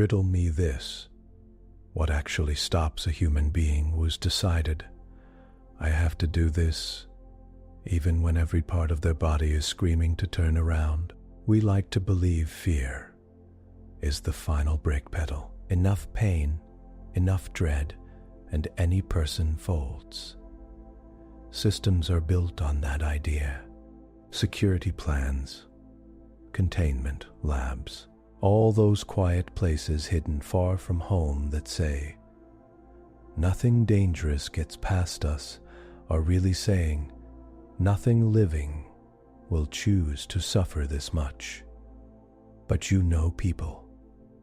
Riddle me this. What actually stops a human being was decided. I have to do this, even when every part of their body is screaming to turn around. We like to believe fear is the final brake pedal. Enough pain, enough dread, and any person folds. Systems are built on that idea. Security plans, containment labs, all those quiet places hidden far from home that say, nothing dangerous gets past us, are really saying, nothing living will choose to suffer this much. But you know people.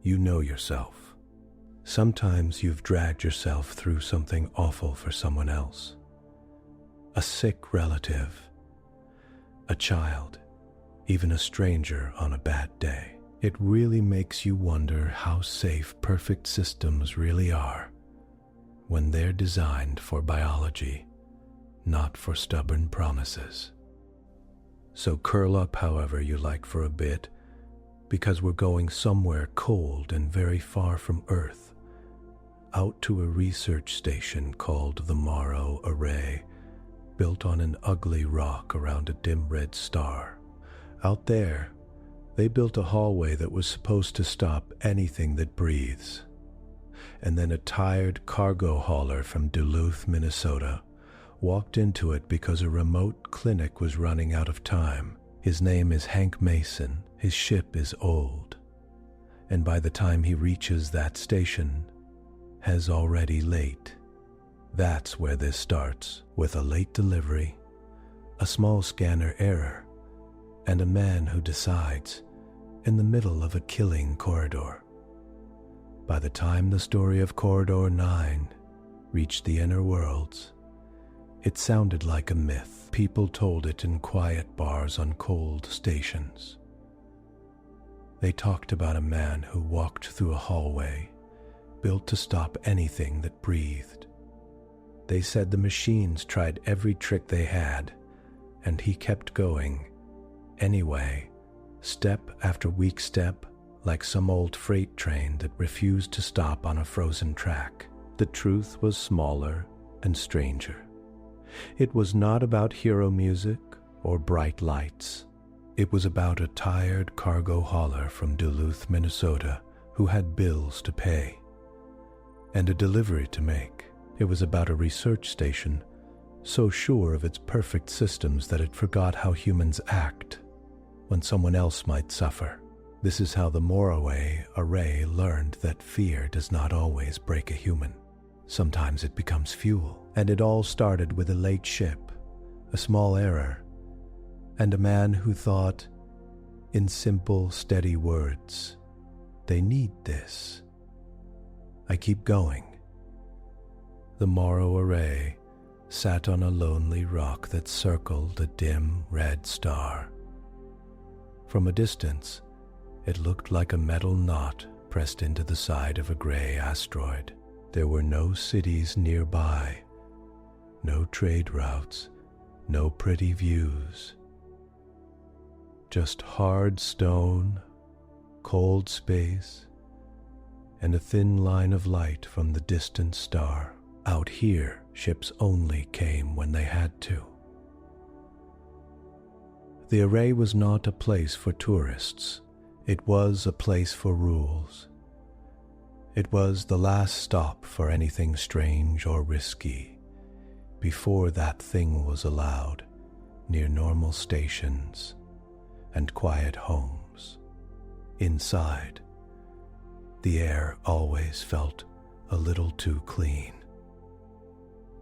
You know yourself. Sometimes you've dragged yourself through something awful for someone else. A sick relative, a child, even a stranger on a bad day. It really makes you wonder how safe perfect systems really are when they're designed for biology, not for stubborn promises. So curl up however you like for a bit, because we're going somewhere cold and very far from Earth, out to a research station called the Morrow Array, built on an ugly rock around a dim red star. Out there, they built a hallway that was supposed to stop anything that breathes. And then a tired cargo hauler from Duluth, Minnesota, walked into it because a remote clinic was running out of time. His name is Hank Mason. His ship is old, and by the time he reaches that station, has already late. That's where this starts, with a late delivery, a small scanner error, and a man who decides, in the middle of a killing corridor. By the time the story of Corridor 9 reached the inner worlds, it sounded like a myth. People told it in quiet bars on cold stations. They talked about a man who walked through a hallway built to stop anything that breathed. They said the machines tried every trick they had, and he kept going. Anyway, step after weak step, like some old freight train that refused to stop on a frozen track. The truth was smaller and stranger. It was not about hero music or bright lights. It was about a tired cargo hauler from Duluth, Minnesota, who had bills to pay and a delivery to make. It was about a research station so sure of its perfect systems that it forgot how humans act when someone else might suffer. This is how the Morrow Array learned that fear does not always break a human. Sometimes it becomes fuel. And it all started with a late ship, a small error, and a man who thought, in simple, steady words, they need this. I keep going. The Morrow Array sat on a lonely rock that circled a dim red star. From a distance, it looked like a metal knot pressed into the side of a gray asteroid. There were no cities nearby, no trade routes, no pretty views. Just hard stone, cold space, and a thin line of light from the distant star. Out here, ships only came when they had to. The array was not a place for tourists. It was a place for rules. It was the last stop for anything strange or risky, before that thing was allowed near normal stations and quiet homes. Inside, the air always felt a little too clean.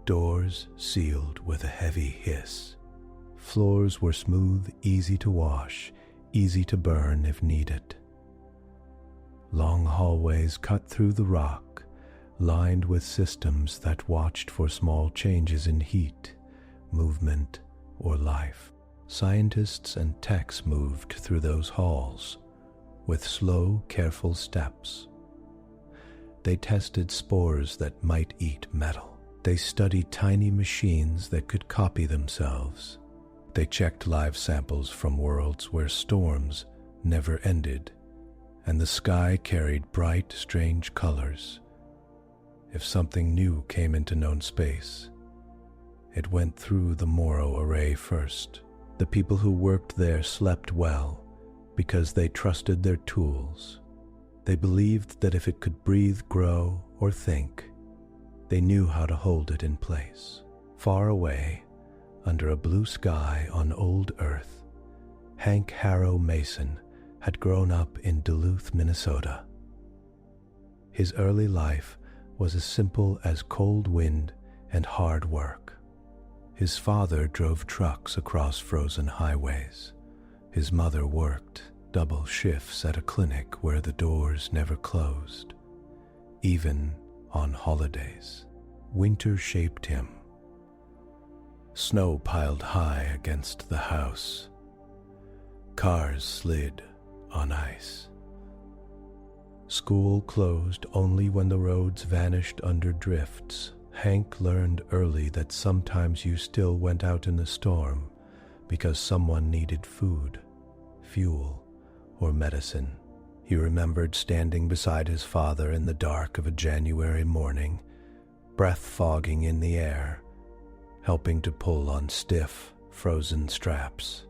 Doors sealed with a heavy hiss. Floors were smooth, easy to wash, easy to burn if needed. Long hallways cut through the rock, lined with systems that watched for small changes in heat, movement, or life. Scientists and techs moved through those halls with slow, careful steps. They tested spores that might eat metal. They studied tiny machines that could copy themselves. They checked live samples from worlds where storms never ended and the sky carried bright, strange colors. If something new came into known space, it went through the Morrow Array first. The people who worked there slept well because they trusted their tools. They believed that if it could breathe, grow, or think, they knew how to hold it in place. Far away, under a blue sky on old Earth, Hank Harrow Mason had grown up in Duluth, Minnesota. His early life was as simple as cold wind and hard work. His father drove trucks across frozen highways. His mother worked double shifts at a clinic where the doors never closed, even on holidays. Winter shaped him. Snow piled high against the house. Cars slid on ice. School closed only when the roads vanished under drifts. Hank learned early that sometimes you still went out in the storm because someone needed food, fuel, or medicine. He remembered standing beside his father in the dark of a January morning, breath fogging in the air, helping to pull on stiff, frozen straps.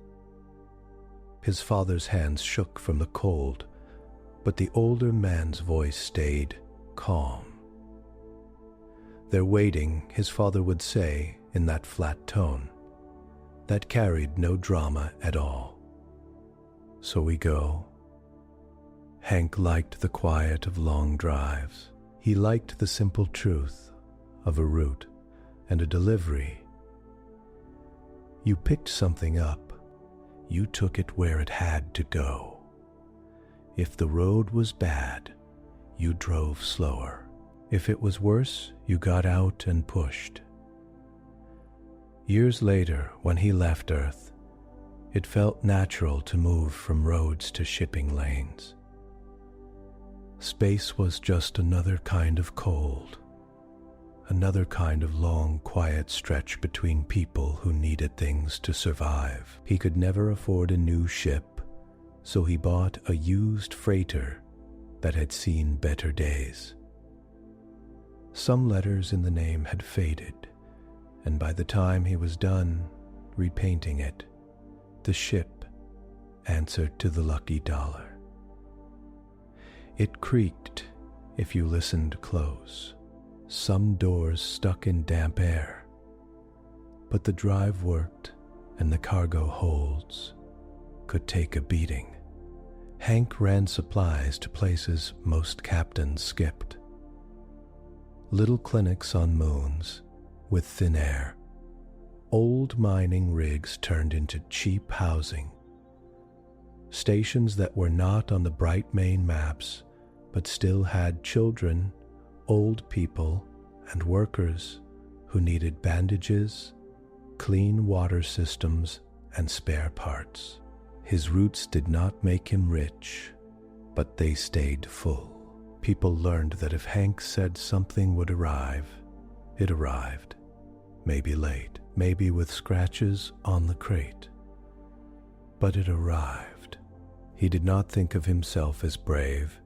His father's hands shook from the cold, but the older man's voice stayed calm. "They're waiting," his father would say in that flat tone that carried no drama at all. So we go. Hank liked the quiet of long drives. He liked the simple truth of a route and a delivery. You picked something up. You took it where it had to go. If the road was bad, you drove slower. If it was worse, you got out and pushed. Years later, when he left Earth, it felt natural to move from roads to shipping lanes. Space was just another kind of cold, another kind of long, quiet stretch between people who needed things to survive. He could never afford a new ship, so he bought a used freighter that had seen better days. Some letters in the name had faded, and by the time he was done repainting it, the ship answered to the lucky dollar. It creaked if you listened close. Some doors stuck in damp air, but the drive worked and the cargo holds could take a beating. Hank ran supplies to places most captains skipped. Little clinics on moons with thin air. Old mining rigs turned into cheap housing. Stations that were not on the bright main maps but still had children, old people, and workers who needed bandages, clean water systems, and spare parts. His roots did not make him rich, but they stayed full. People learned that if Hank said something would arrive, it arrived. Maybe late, maybe with scratches on the crate. But it arrived. He did not think of himself as brave.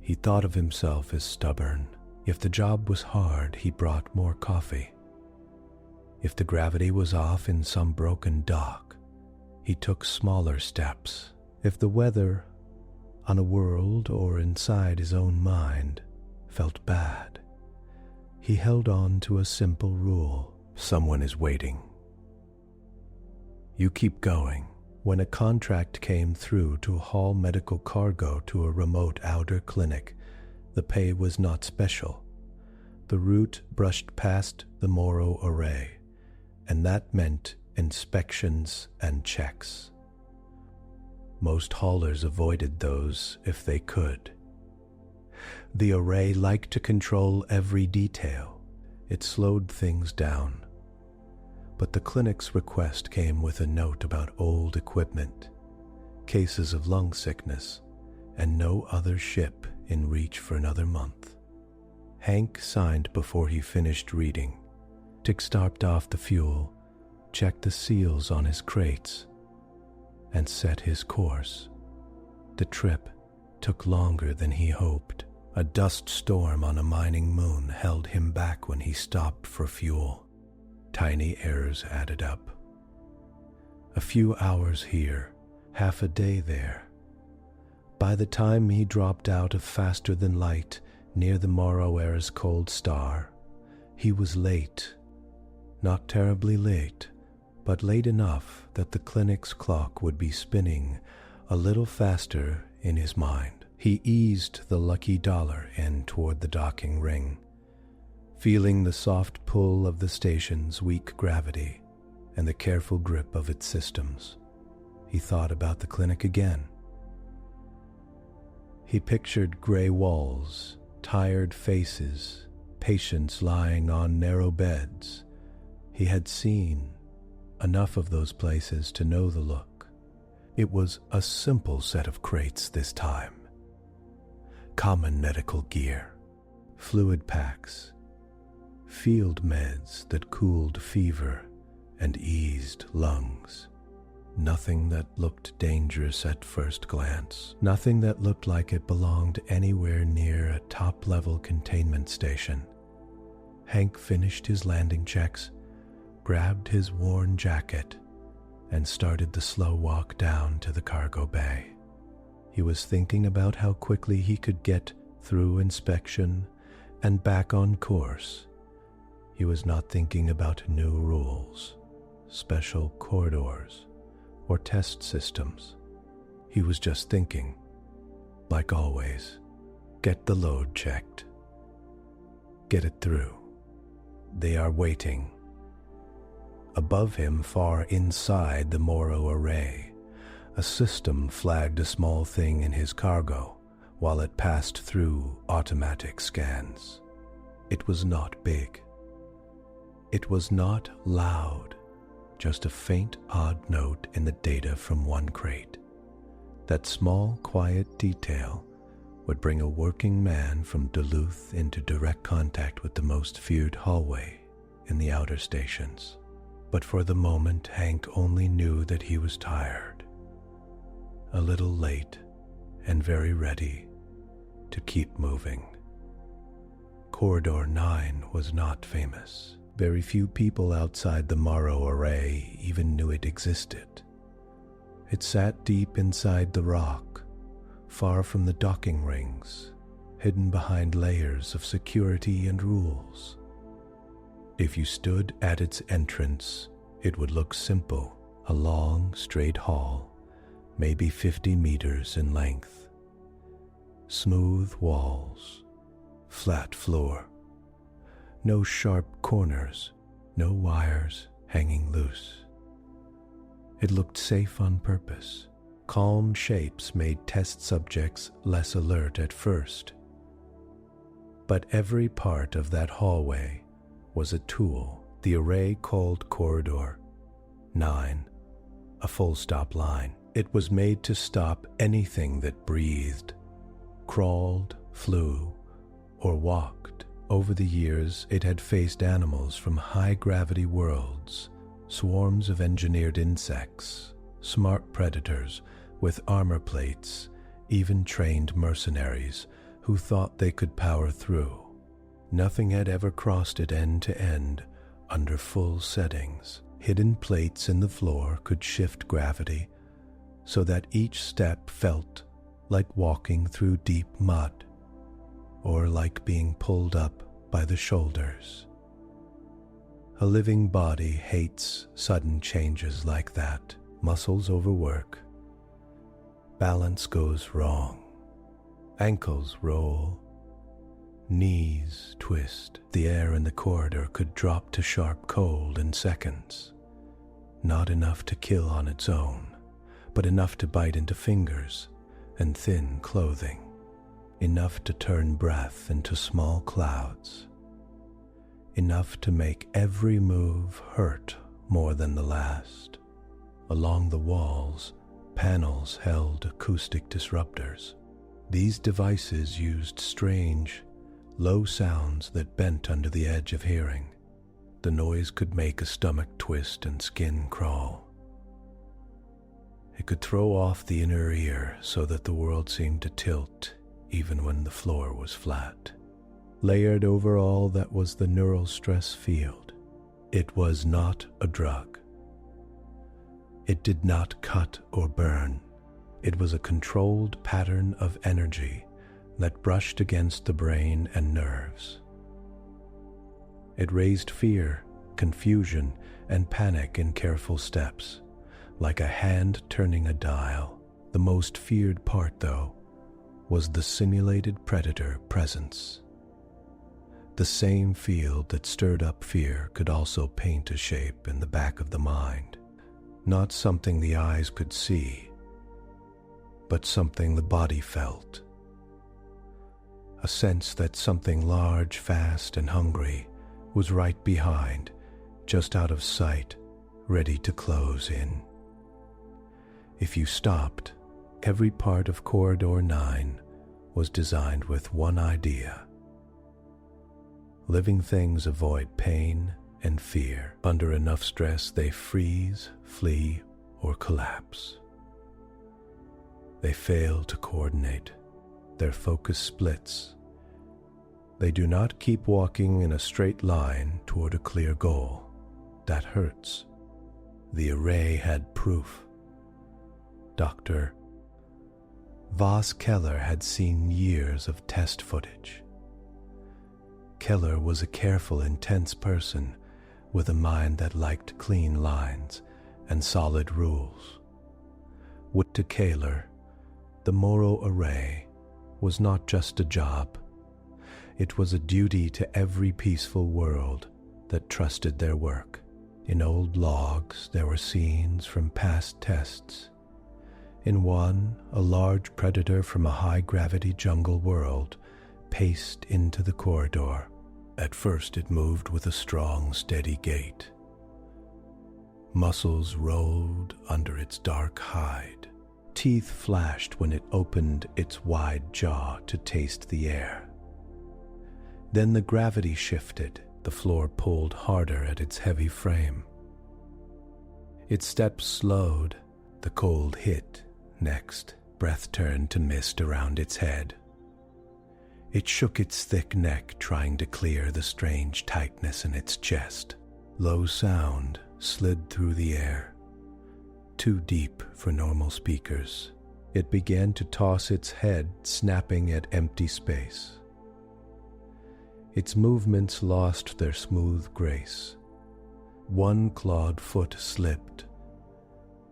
He thought of himself as stubborn. If the job was hard, he brought more coffee. If the gravity was off in some broken dock, he took smaller steps. If the weather, on a world or inside his own mind, felt bad, he held on to a simple rule: someone is waiting. You keep going. When a contract came through to haul medical cargo to a remote outer clinic, the pay was not special. The route brushed past the Morrow Array, and that meant inspections and checks. Most haulers avoided those if they could. The Array liked to control every detail. It slowed things down. But the clinic's request came with a note about old equipment, cases of lung sickness, and no other ship in reach for another month. Hank signed before he finished reading. Tick-stopped off the fuel, checked the seals on his crates, and set his course. The trip took longer than he hoped. A dust storm on a mining moon held him back when he stopped for fuel. Tiny errors added up. A few hours here, half a day there. By the time he dropped out of faster than light near the Morrow Array's cold star, he was late. Not terribly late, but late enough that the clinic's clock would be spinning a little faster in his mind. He eased the lucky dollar in toward the docking ring, feeling the soft pull of the station's weak gravity and the careful grip of its systems. He thought about the clinic again. He pictured gray walls, tired faces, patients lying on narrow beds. He had seen enough of those places to know the look. It was a simple set of crates this time. Common medical gear, fluid packs, field meds that cooled fever and eased lungs. Nothing that looked dangerous at first glance. Nothing that looked like it belonged anywhere near a top-level containment station. Hank finished his landing checks, grabbed his worn jacket, and started the slow walk down to the cargo bay. He was thinking about how quickly he could get through inspection and back on course. He was not thinking about new rules, special corridors, or test systems. He was just thinking, like always, get the load checked. Get it through. They are waiting. Above him, far inside the Morrow Array, a system flagged a small thing in his cargo while it passed through automatic scans. It was not big. It was not loud, just a faint, odd note in the data from one crate. That small, quiet detail would bring a working man from Duluth into direct contact with the most feared hallway in the outer stations. But for the moment, Hank only knew that he was tired, a little late, and very ready to keep moving. Corridor 9 was not famous. Very few people outside the Morrow Array even knew it existed. It sat deep inside the rock, far from the docking rings, hidden behind layers of security and rules. If you stood at its entrance, it would look simple, a long, straight hall, maybe 50 meters in length. Smooth walls, flat floor. No sharp corners, no wires hanging loose. It looked safe on purpose. Calm shapes made test subjects less alert at first. But every part of that hallway was a tool. The array called Corridor 9, a full-stop line. It was made to stop anything that breathed, crawled, flew, or walked. Over the years, it had faced animals from high-gravity worlds, swarms of engineered insects, smart predators with armor plates, even trained mercenaries who thought they could power through. Nothing had ever crossed it end to end under full settings. Hidden plates in the floor could shift gravity so that each step felt like walking through deep mud or like being pulled up by the shoulders. A living body hates sudden changes like that. Muscles overwork. Balance goes wrong. Ankles roll. Knees twist. The air in the corridor could drop to sharp cold in seconds. Not enough to kill on its own, but enough to bite into fingers and thin clothing. Enough to turn breath into small clouds. Enough to make every move hurt more than the last. Along the walls, panels held acoustic disruptors. These devices used strange, low sounds that bent under the edge of hearing. The noise could make a stomach twist and skin crawl. It could throw off the inner ear so that the world seemed to tilt even when the floor was flat. Layered over all that was the neural stress field. It was not a drug. It did not cut or burn. It was a controlled pattern of energy that brushed against the brain and nerves. It raised fear, confusion, and panic in careful steps, like a hand turning a dial. The most feared part, though, was the simulated predator presence. The same field that stirred up fear could also paint a shape in the back of the mind, not something the eyes could see, but something the body felt. A sense that something large, fast, and hungry was right behind, just out of sight, ready to close in. If you stopped, every part of Corridor 9 was designed with one idea. Living things avoid pain and fear. Under enough stress, they freeze, flee, or collapse. They fail to coordinate. Their focus splits. They do not keep walking in a straight line toward a clear goal. That hurts. The array had proof. Dr. Voss Keller had seen years of test footage. Keller was a careful, intense person with a mind that liked clean lines and solid rules. To Keller, the Morrow Array was not just a job. It was a duty to every peaceful world that trusted their work. In old logs, there were scenes from past tests. In one, a large predator from a high-gravity jungle world paced into the corridor. At first, it moved with a strong, steady gait. Muscles rolled under its dark hide. Teeth flashed when it opened its wide jaw to taste the air. Then the gravity shifted. The floor pulled harder at its heavy frame. Its steps slowed. The cold hit. Next, breath turned to mist around its head. It shook its thick neck, trying to clear the strange tightness in its chest. Low sound slid through the air, too deep for normal speakers. It began to toss its head, snapping at empty space. Its movements lost their smooth grace. One clawed foot slipped.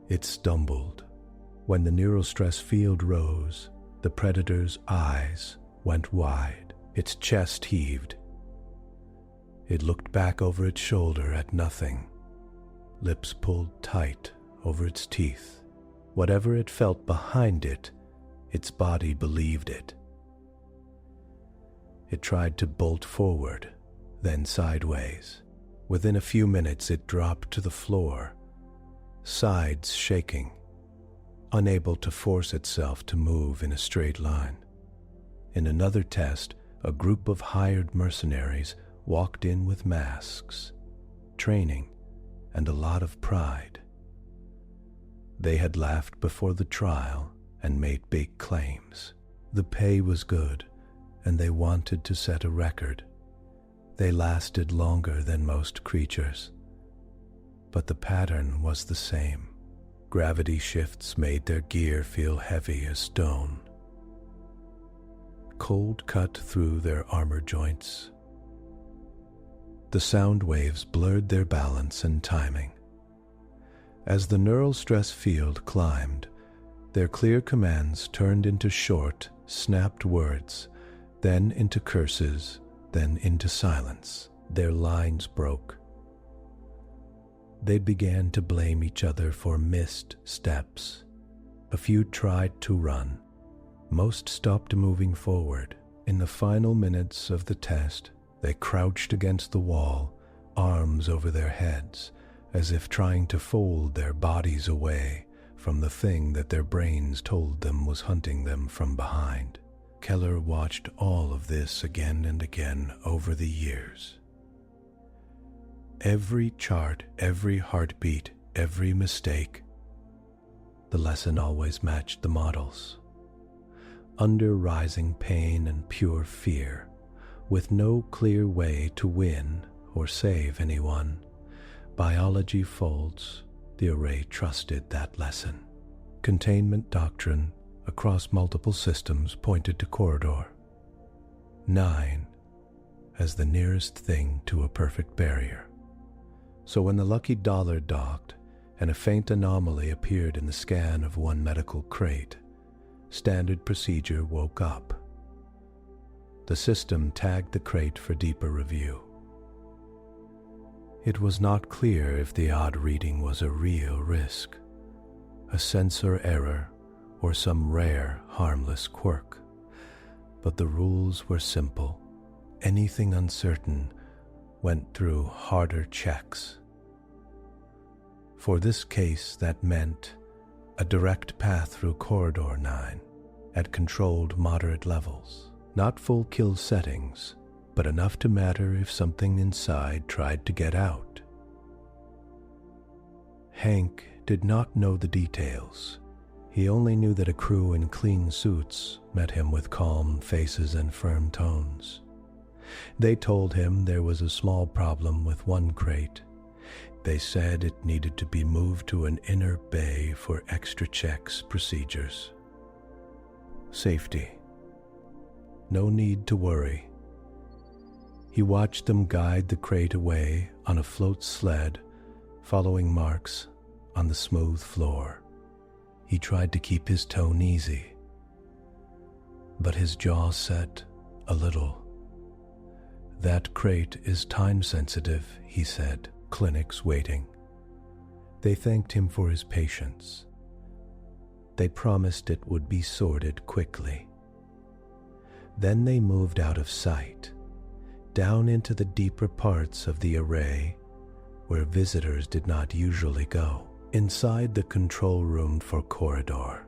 It stumbled. When the neural stress field rose, the predator's eyes went wide. Its chest heaved. It looked back over its shoulder at nothing. Lips pulled tight over its teeth. Whatever it felt behind it, its body believed it. It tried to bolt forward, then sideways. Within a few minutes, it dropped to the floor, sides shaking, unable to force itself to move in a straight line. In another test, a group of hired mercenaries walked in with masks, training, and a lot of pride. They had laughed before the trial and made big claims. The pay was good, and they wanted to set a record. They lasted longer than most creatures, but the pattern was the same. Gravity shifts made their gear feel heavy as stone. Cold cut through their armor joints. The sound waves blurred their balance and timing. As the neural stress field climbed, their clear commands turned into short, snapped words, then into curses, then into silence. Their lines broke. They began to blame each other for missed steps. A few tried to run. Most stopped moving forward. In the final minutes of the test, they crouched against the wall, arms over their heads, as if trying to fold their bodies away from the thing that their brains told them was hunting them from behind. Keller watched all of this again and again over the years. Every chart, every heartbeat, every mistake. The lesson always matched the models. Under rising pain and pure fear, with no clear way to win or save anyone, biology folds, the array trusted that lesson. Containment doctrine across multiple systems pointed to corridor 9 as the nearest thing to a perfect barrier. So when the lucky dollar docked and a faint anomaly appeared in the scan of one medical crate, standard procedure woke up. The system tagged the crate for deeper review. It was not clear if the odd reading was a real risk, a sensor error, or some rare, harmless quirk. But the rules were simple. Anything uncertain went through harder checks. For this case, that meant a direct path through Corridor 9 at controlled moderate levels. Not full kill settings, but enough to matter if something inside tried to get out. Hank did not know the details. He only knew that a crew in clean suits met him with calm faces and firm tones. They told him there was a small problem with one crate. They said it needed to be moved to an inner bay for extra checks procedures. Safety. No need to worry. He watched them guide the crate away on a float sled, following marks on the smooth floor. He tried to keep his tone easy, but his jaw set a little. "That crate is time-sensitive," he said, "clinics waiting." They thanked him for his patience. They promised it would be sorted quickly. Then they moved out of sight, down into the deeper parts of the array where visitors did not usually go. Inside the control room for Corridor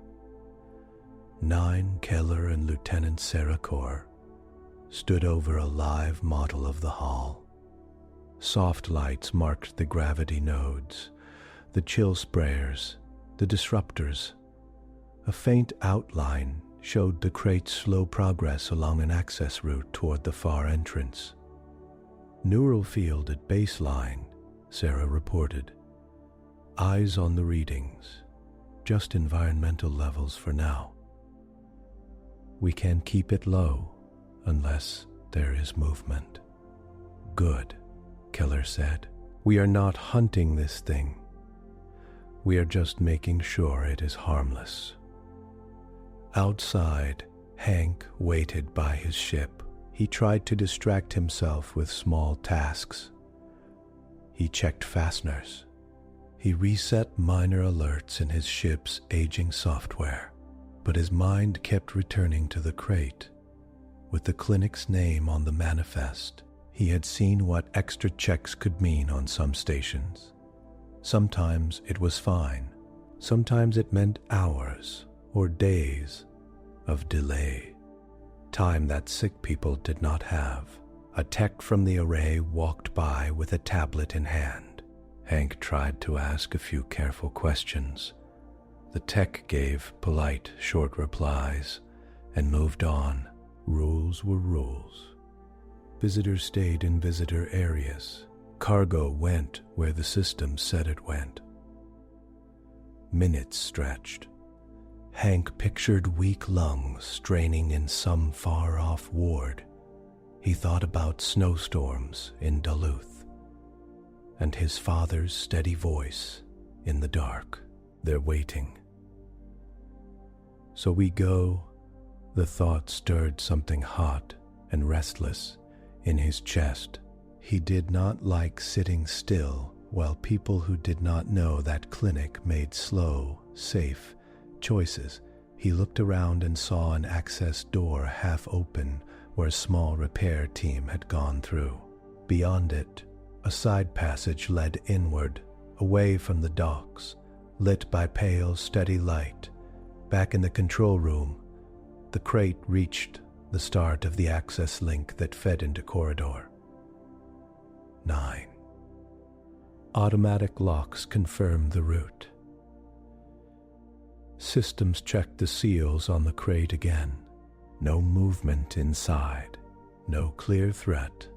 9, Keller and Lieutenant Sarah Core stood over a live model of the hall. Soft lights marked the gravity nodes, the chill sprayers, the disruptors. A faint outline showed the crate's slow progress along an access route toward the far entrance. "Neural field at baseline," Sarah reported. "Eyes on the readings. Just environmental levels for now. We can keep it low unless there is movement." "Good," Keller said. "We are not hunting this thing. We are just making sure it is harmless." Outside, Hank waited by his ship. He tried to distract himself with small tasks. He checked fasteners. He reset minor alerts in his ship's aging software, but his mind kept returning to the crate. With the clinic's name on the manifest, he had seen what extra checks could mean on some stations. Sometimes it was fine. Sometimes it meant hours or days of delay, time that sick people did not have. A tech from the array walked by with a tablet in hand. Hank tried to ask a few careful questions. The tech gave polite, short replies and moved on. Rules were rules. Visitors stayed in visitor areas. Cargo went where the system said it went. Minutes stretched. Hank pictured weak lungs straining in some far-off ward. He thought about snowstorms in Duluth and his father's steady voice in the dark. "They're waiting." "So we go." The thought stirred something hot and restless in his chest. He did not like sitting still while people who did not know that clinic made slow, safe choices. He looked around and saw an access door half open where a small repair team had gone through. Beyond it, a side passage led inward, away from the docks, lit by pale, steady light. Back in the control room, the crate reached the start of the access link that fed into Corridor 9. Automatic locks confirmed the route. Systems checked the seals on the crate again. No movement inside, no clear threat.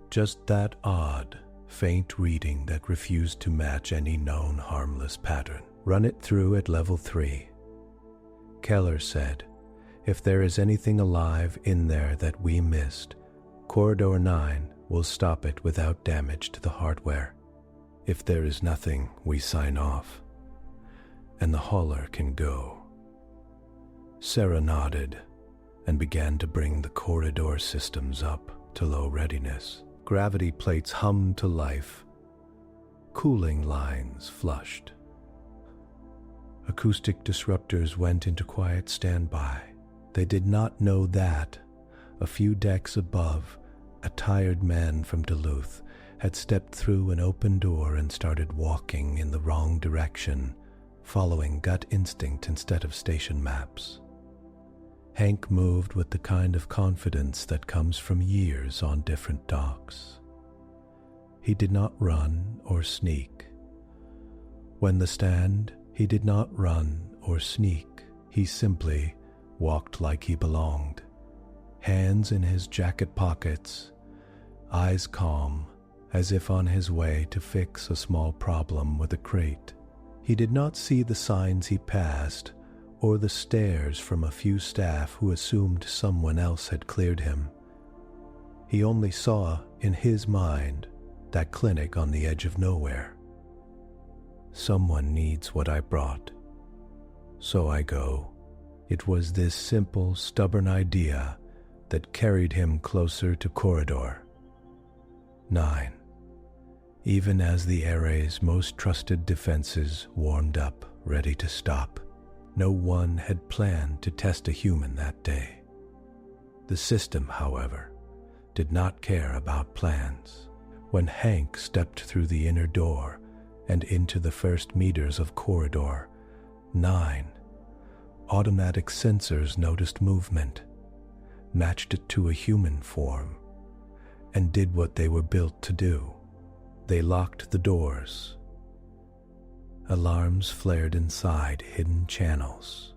Just that odd, faint reading that refused to match any known harmless pattern. Run it through at level 3. Keller said, if there is anything alive in there that we missed, Corridor 9 will stop it without damage to the hardware. If there is nothing, we sign off, and the hauler can go. Sarah nodded and began to bring the corridor systems up to low readiness. Gravity plates hummed to life. Cooling lines flushed. Acoustic disruptors went into quiet standby. They did not know that, a few decks above, a tired man from Duluth had stepped through an open door and started walking in the wrong direction, following gut instinct instead of station maps. Hank moved with the kind of confidence that comes from years on different docks. He did not run or sneak. When the stand, he did not run or sneak. He simply walked like he belonged, hands in his jacket pockets, eyes calm, as if on his way to fix a small problem with a crate. He did not see the signs he passed or the stares from a few staff who assumed someone else had cleared him. He only saw, in his mind, that clinic on the edge of nowhere. Someone needs what I brought. So I go. It was this simple, stubborn idea that carried him closer to Corridor 9. Even as the array's most trusted defenses warmed up, ready to stop, no one had planned to test a human that day. The system, however, did not care about plans. When Hank stepped through the inner door and into the first meters of Corridor 9, automatic sensors noticed movement, matched it to a human form, and did what they were built to do. They locked the doors. Alarms flared inside hidden channels.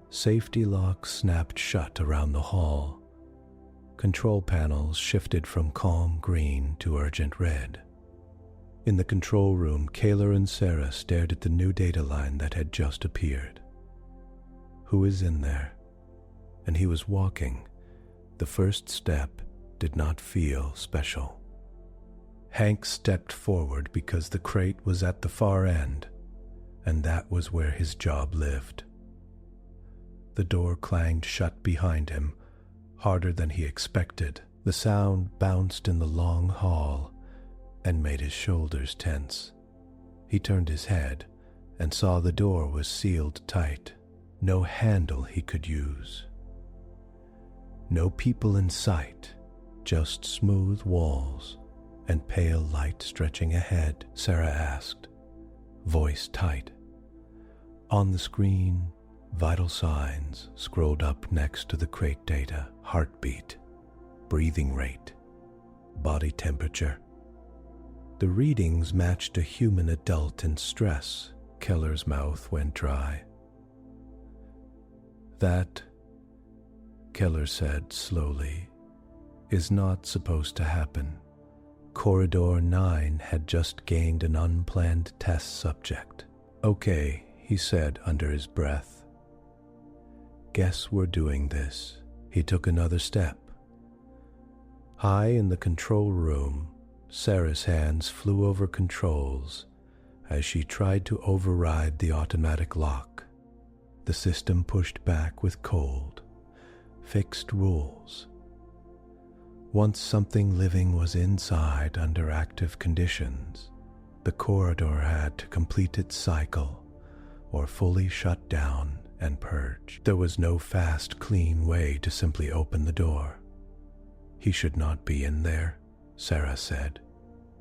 Safety locks snapped shut around the hall. Control panels shifted from calm green to urgent red. In the control room, Kayla and Sarah stared at the new data line that had just appeared. Who is in there? And he was walking. The first step did not feel special. Hank stepped forward because the crate was at the far end, and that was where his job lived. The door clanged shut behind him, harder than he expected. The sound bounced in the long hall and made his shoulders tense. He turned his head and saw the door was sealed tight. No handle he could use. No people in sight, just smooth walls and pale light stretching ahead. Sarah asked, voice tight. On the screen, vital signs scrolled up next to the crate data: heartbeat, breathing rate, body temperature. The readings matched a human adult in stress. Keller's mouth went dry. That, Keller said slowly, is not supposed to happen. Corridor 9 had just gained an unplanned test subject. Okay, he said under his breath. Guess we're doing this. He took another step. High in the control room, Sarah's hands flew over controls as she tried to override the automatic lock. The system pushed back with cold, fixed rules. Once something living was inside under active conditions, the corridor had to complete its cycle or fully shut down and purge. There was no fast, clean way to simply open the door. He should not be in there, Sarah said,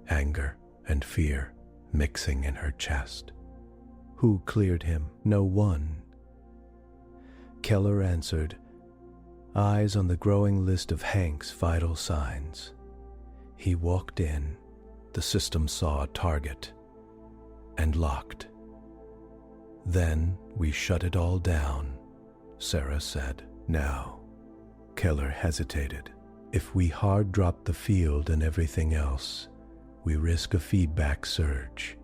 anger and fear mixing in her chest. Who cleared him? No one. Keller answered, eyes on the growing list of Hank's vital signs. He walked in. The system saw a target and locked. Then we shut it all down, Sarah said. Now, Keller hesitated. If we hard drop the field and everything else, we risk a feedback surge.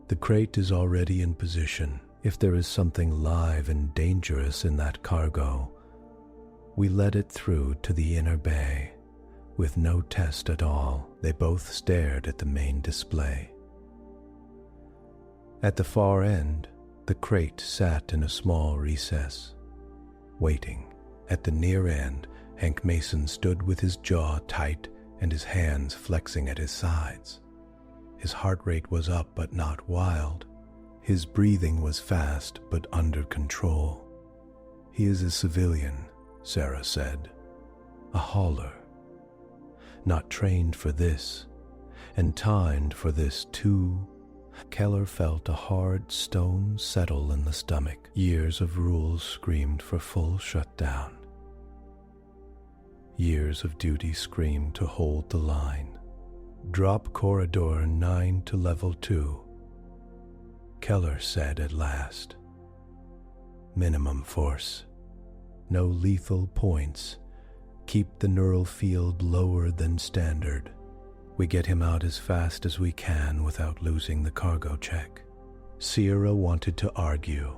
The crate is already in position. If there is something live and dangerous in that cargo, we let it through to the inner bay. With no test at all, they both stared at the main display. At the far end, the crate sat in a small recess, waiting. At the near end, Hank Mason stood with his jaw tight and his hands flexing at his sides. His heart rate was up but not wild. His breathing was fast but under control. He is a civilian, Sarah said. A hauler. Not trained for this, and timed for this too. Keller felt a hard stone settle in the stomach. Years of rules screamed for full shutdown. Years of duty screamed to hold the line. Drop corridor 9 to level 2. Keller said at last. Minimum force. No lethal points. Keep the neural field lower than standard. We get him out as fast as we can without losing the cargo check. Sierra wanted to argue,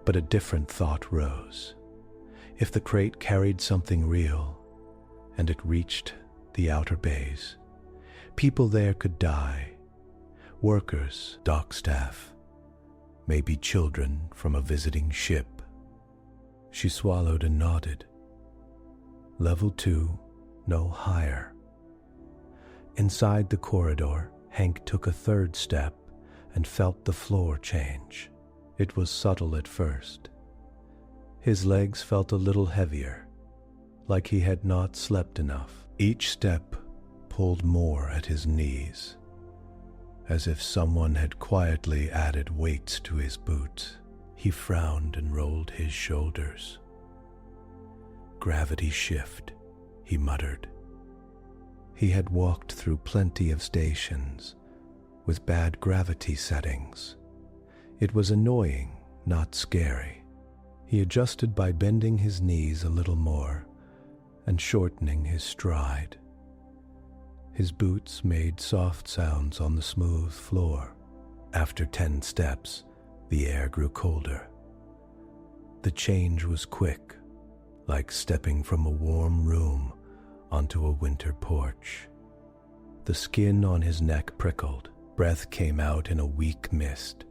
but a different thought rose. If the crate carried something real, and it reached the outer bays, people there could die. Workers, dock staff, maybe children from a visiting ship. She swallowed and nodded. Level 2, no higher. Inside the corridor, Hank took a third step and felt the floor change. It was subtle at first. His legs felt a little heavier, like he had not slept enough. Each step pulled more at his knees, as if someone had quietly added weights to his boots. He frowned and rolled his shoulders. Gravity shift, he muttered. He had walked through plenty of stations with bad gravity settings. It was annoying, not scary. He adjusted by bending his knees a little more and shortening his stride. His boots made soft sounds on the smooth floor. After 10 steps, the air grew colder. The change was quick, like stepping from a warm room onto a winter porch. The skin on his neck prickled. Breath came out in a weak mist.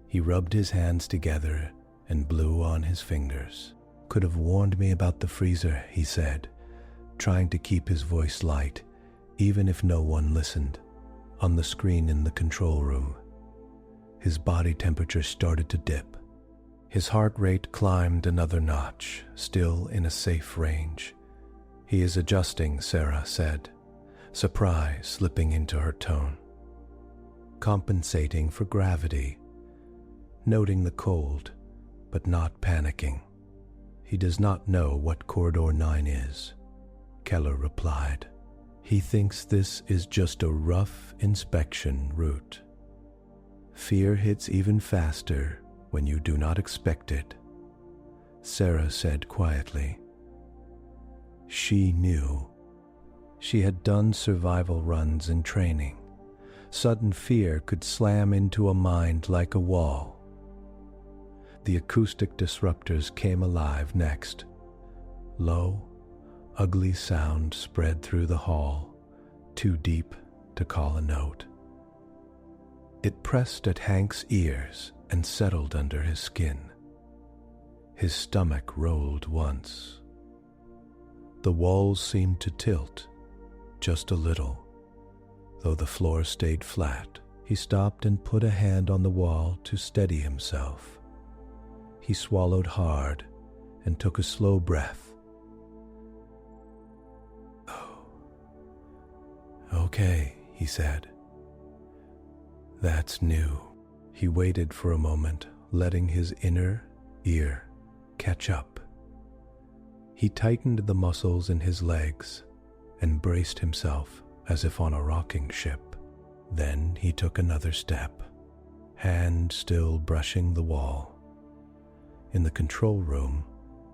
He rubbed his hands together and blew on his fingers. Could have warned me about the freezer, he said, trying to keep his voice light, even if no one listened. On the screen in the control room, his body temperature started to dip. His heart rate climbed another notch, still in a safe range. He is adjusting, Sarah said, surprise slipping into her tone. Compensating for gravity, noting the cold, but not panicking. He does not know what Corridor 9 is, Keller replied. He thinks this is just a rough inspection route. Fear hits even faster when you do not expect it, Sarah said quietly. She knew. She had done survival runs in training. Sudden fear could slam into a mind like a wall. The acoustic disruptors came alive next. Low, ugly sound spread through the hall, too deep to call a note. It pressed at Hank's ears and settled under his skin. His stomach rolled once. The walls seemed to tilt, just a little, though the floor stayed flat. He stopped and put a hand on the wall to steady himself. He swallowed hard and took a slow breath. Oh, okay, he said. That's new. He waited for a moment, letting his inner ear catch up. He tightened the muscles in his legs and braced himself as if on a rocking ship. Then he took another step, hand still brushing the wall. In the control room,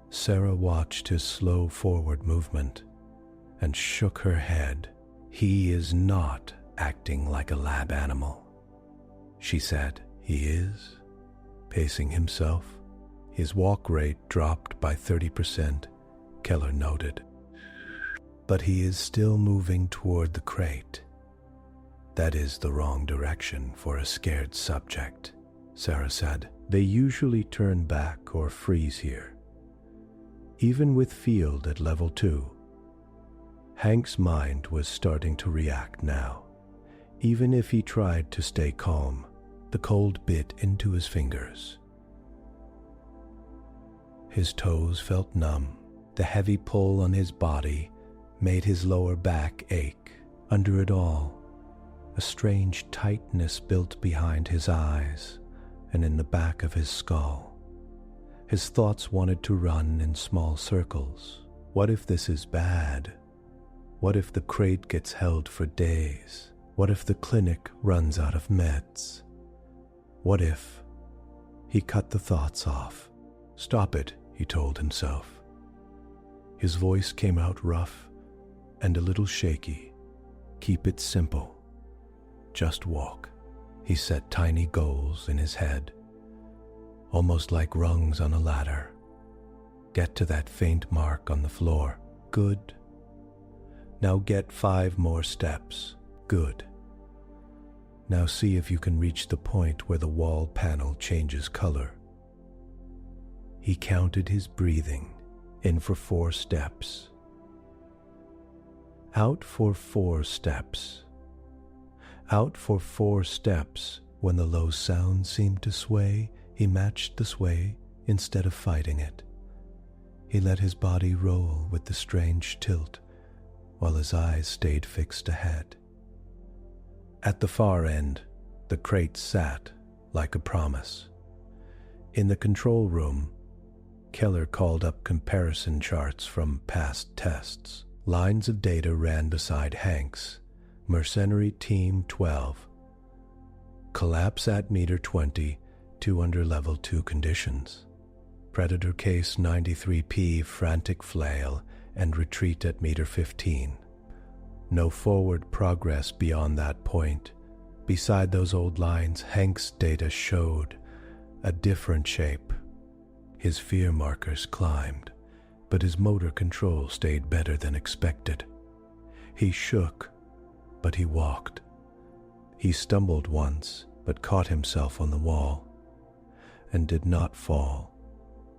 Sarah watched his slow forward movement and shook her head. "He is not acting like a lab animal," she said. "He is pacing himself. His walk rate dropped by 30%, Keller noted. But he is still moving toward the crate. That is the wrong direction for a scared subject," Sarah said. "They usually turn back or freeze here, even with field at level 2. Hank's mind was starting to react now. Even if he tried to stay calm, the cold bit into his fingers. His toes felt numb. The heavy pull on his body made his lower back ache. Under it all, a strange tightness built behind his eyes and in the back of his skull. His thoughts wanted to run in small circles. What if this is bad? What if the crate gets held for days? What if the clinic runs out of meds? What if? He cut the thoughts off. "Stop it," he told himself. His voice came out rough and a little shaky. "Keep it simple. Just walk." He set tiny goals in his head, almost like rungs on a ladder. Get to that faint mark on the floor. Good. Now get 5 more steps. Good. Now see if you can reach the point where the wall panel changes color. He counted his breathing, in for 4 steps, out for 4 steps, out for 4 steps. When the low sound seemed to sway, he matched the sway instead of fighting it. He let his body roll with the strange tilt while his eyes stayed fixed ahead. At the far end, the crate sat like a promise. In the control room, Keller called up comparison charts from past tests. Lines of data ran beside Hank's. Mercenary Team 12. Collapse at meter 20, 2 under level 2 conditions. Predator Case 93P, frantic flail, and retreat at meter 15. No forward progress beyond that point. Beside those old lines, Hank's data showed a different shape. His fear markers climbed, but his motor control stayed better than expected. He shook, but he walked. He stumbled once, but caught himself on the wall, and did not fall.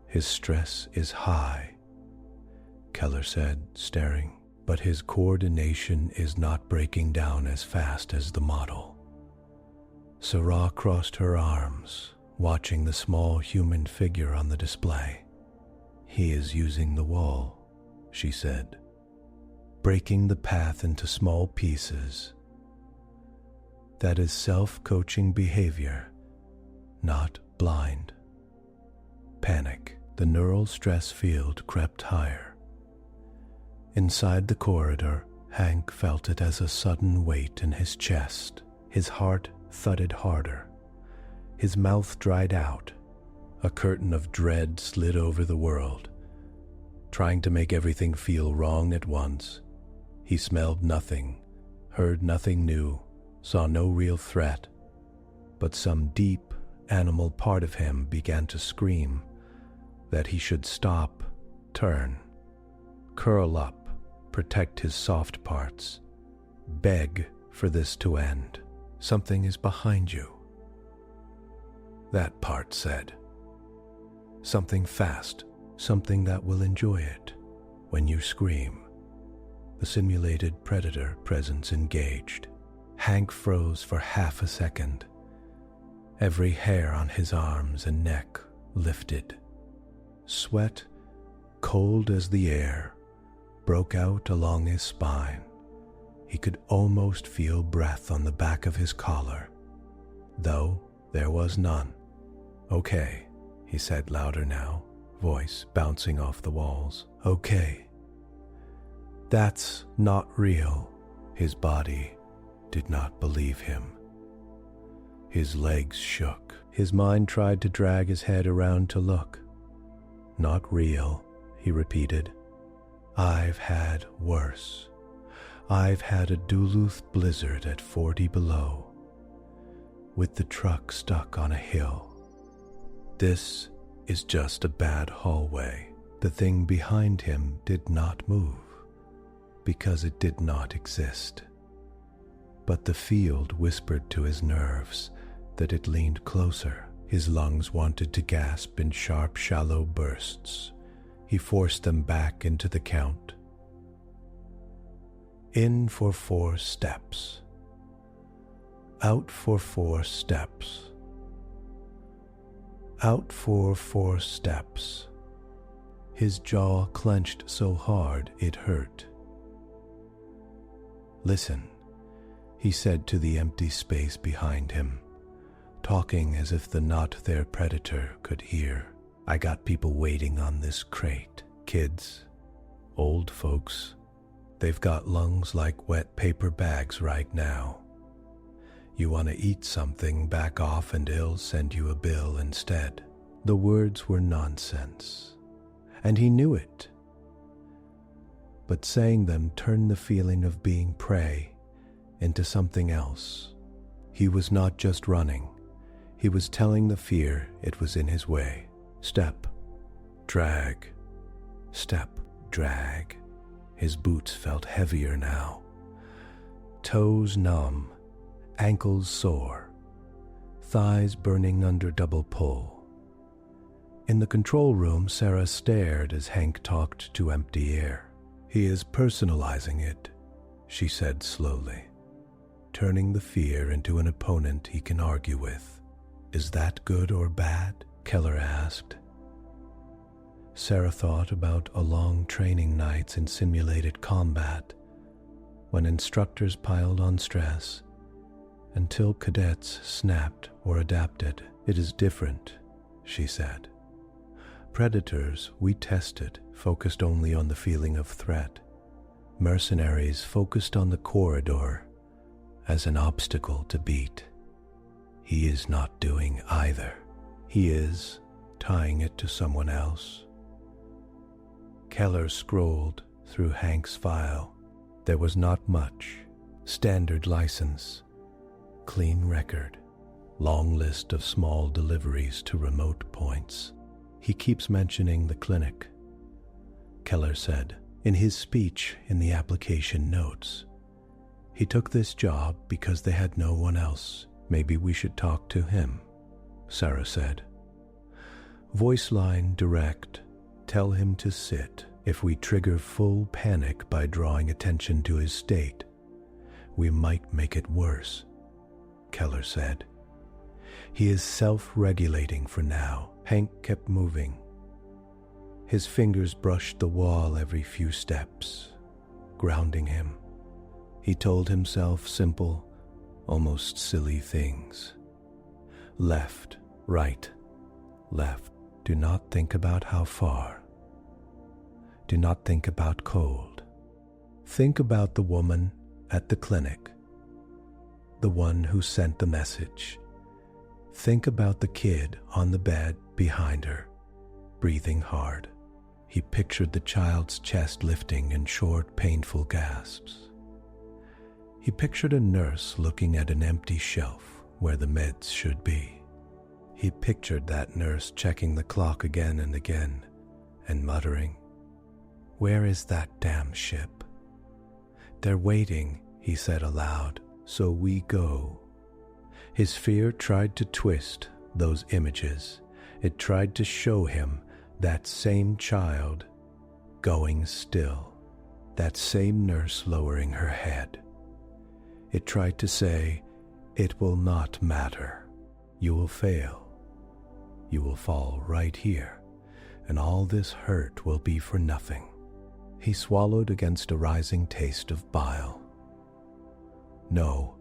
"His stress is high," Keller said, staring, "but his coordination is not breaking down as fast as the model." Sarah crossed her arms, watching the small human figure on the display. "He is using the wall," she said, "breaking the path into small pieces. That is self-coaching behavior, not blind." Panic. The neural stress field crept higher. Inside the corridor, Hank felt it as a sudden weight in his chest. His heart thudded harder. His mouth dried out. A curtain of dread slid over the world, trying to make everything feel wrong at once. He smelled nothing, heard nothing new, saw no real threat, but some deep animal part of him began to scream that he should stop, turn, curl up, protect his soft parts, beg for this to end. "Something is behind you," that part said. "Something fast, something that will enjoy it when you scream." The simulated predator presence engaged. Hank froze for half a second. Every hair on his arms and neck lifted. Sweat, cold as the air, broke out along his spine. He could almost feel breath on the back of his collar, though there was none. "Okay," he said louder now, voice bouncing off the walls. "Okay. That's not real." His body did not believe him. His legs shook. His mind tried to drag his head around to look. Not real, he repeated. I've had worse. I've had a Duluth blizzard at 40 below, with the truck stuck on a hill. This is just a bad hallway. The thing behind him did not move, because it did not exist. But the field whispered to his nerves that it leaned closer. His lungs wanted to gasp in sharp, shallow bursts. He forced them back into the count. In for 4 steps. Out for 4 steps. Out for 4 steps. His jaw clenched so hard it hurt. Listen, he said to the empty space behind him, talking as if the not there predator could hear. I got people waiting on this crate. Kids, old folks. They've got lungs like wet paper bags right now. You want to eat something, back off and he'll send you a bill instead. The words were nonsense, and he knew it. But saying them turned the feeling of being prey into something else. He was not just running. He was telling the fear it was in his way. Step, drag, step, drag. His boots felt heavier now. Toes numb, ankles sore, thighs burning under double pull. In the control room, Sarah stared as Hank talked to empty air. He is personalizing it, she said slowly, turning the fear into an opponent he can argue with. Is that good or bad? Keller asked. Sarah thought about a long training nights in simulated combat, when instructors piled on stress, until cadets snapped or adapted. It is different, she said. Predators we tested focused only on the feeling of threat. Mercenaries focused on the corridor as an obstacle to beat. He is not doing either. He is tying it to someone else. Keller scrolled through Hank's file. There was not much. Standard license, clean record, long list of small deliveries to remote points. He keeps mentioning the clinic, Keller said in his speech in the application notes. He took this job because they had no one else. Maybe we should talk to him, Sarah said. Voice line direct. Tell him to sit. If we trigger full panic by drawing attention to his state, we might make it worse, Keller said. He is self-regulating for now. Hank kept moving. His fingers brushed the wall every few steps, grounding him. He told himself simple, almost silly things. Left, right, left. Do not think about how far. Do not think about cold. Think about the woman at the clinic, the one who sent the message. Think about the kid on the bed behind her, breathing hard. He pictured the child's chest lifting in short, painful gasps. He pictured a nurse looking at an empty shelf where the meds should be. He pictured that nurse checking the clock again and again and muttering, "Where is that damn ship?" "They're waiting," he said aloud, "so we go." His fear tried to twist those images. It tried to show him that same child going still, that same nurse lowering her head. It tried to say, "It will not matter. You will fail. You will fall right here, and all this hurt will be for nothing." He swallowed against a rising taste of bile. "No,"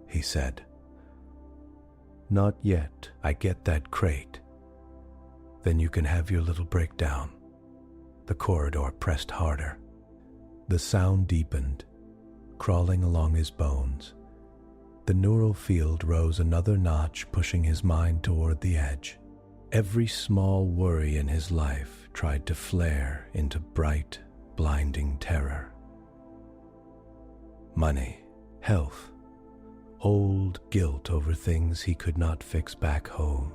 he said. "Not yet. I get that crate. Then you can have your little breakdown." The corridor pressed harder. The sound deepened, crawling along his bones. The neural field rose another notch, pushing his mind toward the edge. Every small worry in his life tried to flare into bright, blinding terror. Money, health, old guilt over things he could not fix back home.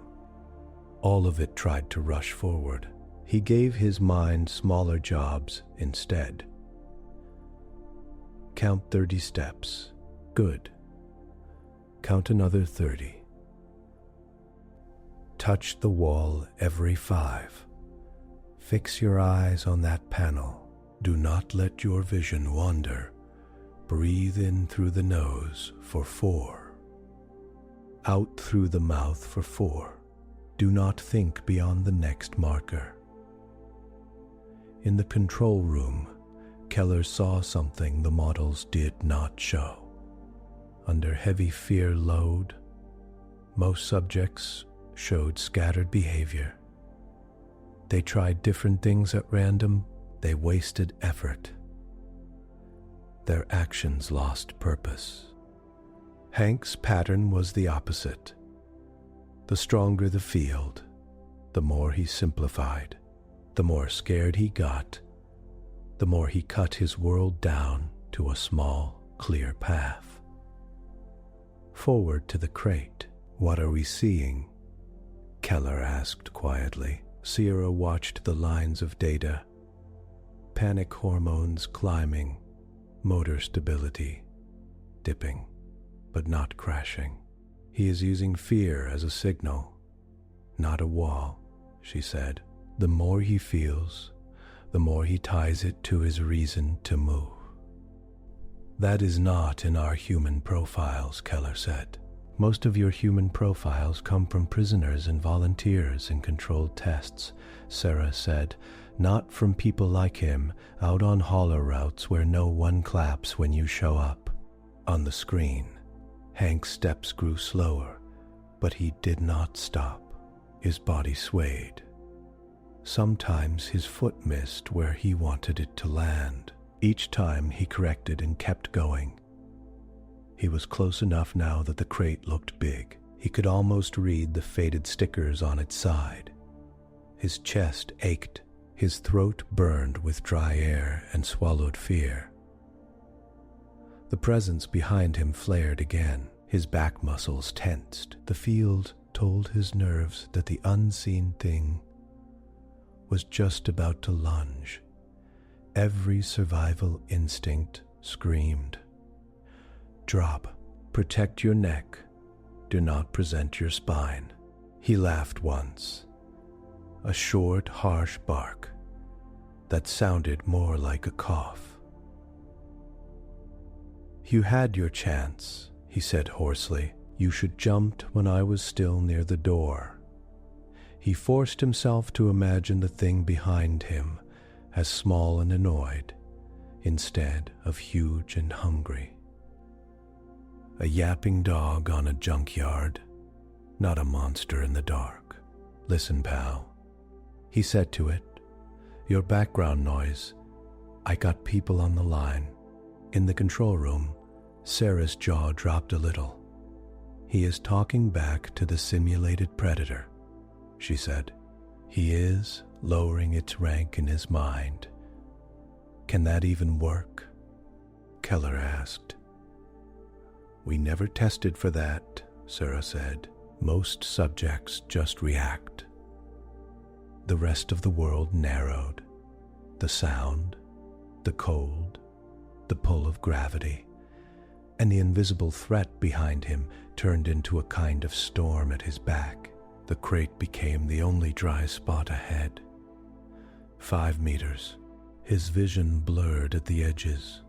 All of it tried to rush forward. He gave his mind smaller jobs instead. Count 30 steps. Good. Count another 30. Touch the wall every 5. Fix your eyes on that panel. Do not let your vision wander. Breathe in through the nose for 4. Out through the mouth for 4. Do not think beyond the next marker. In the control room, Keller saw something the models did not show. Under heavy fear load, most subjects showed scattered behavior. They tried different things at random. They wasted effort. Their actions lost purpose. Hank's pattern was the opposite. The stronger the field, the more he simplified. The more scared he got, the more he cut his world down to a small, clear path. Forward to the crate. What are we seeing? Keller asked quietly. Sierra watched the lines of data. Panic hormones climbing, motor stability dipping, but not crashing. He is using fear as a signal, not a wall, she said. The more he feels, the more he ties it to his reason to move. That is not in our human profiles, Keller said. Most of your human profiles come from prisoners and volunteers in controlled tests, Sarah said, not from people like him out on hauler routes where no one claps when you show up. On the screen, Hank's steps grew slower, but he did not stop. His body swayed. Sometimes his foot missed where he wanted it to land. Each time he corrected and kept going. He was close enough now that the crate looked big. He could almost read the faded stickers on its side. His chest ached. His throat burned with dry air and swallowed fear. The presence behind him flared again. His back muscles tensed. The field told his nerves that the unseen thing was just about to lunge. Every survival instinct screamed. Drop. Protect your neck. Do not present your spine. He laughed once. A short, harsh bark that sounded more like a cough. You had your chance, he said hoarsely. You should jumped when I was still near the door. He forced himself to imagine the thing behind him as small and annoyed, instead of huge and hungry. A yapping dog on a junkyard, not a monster in the dark. Listen, pal, he said to it. Your background noise. I got people on the line. In the control room, Sarah's jaw dropped a little. He is talking back to the simulated predator, she said. He is lowering its rank in his mind. Can that even work? Keller asked. We never tested for that, Sarah said. Most subjects just react. The rest of the world narrowed. The sound, the cold, the pull of gravity, and the invisible threat behind him turned into a kind of storm at his back. The crate became the only dry spot ahead. 5 meters. His vision blurred at the edges.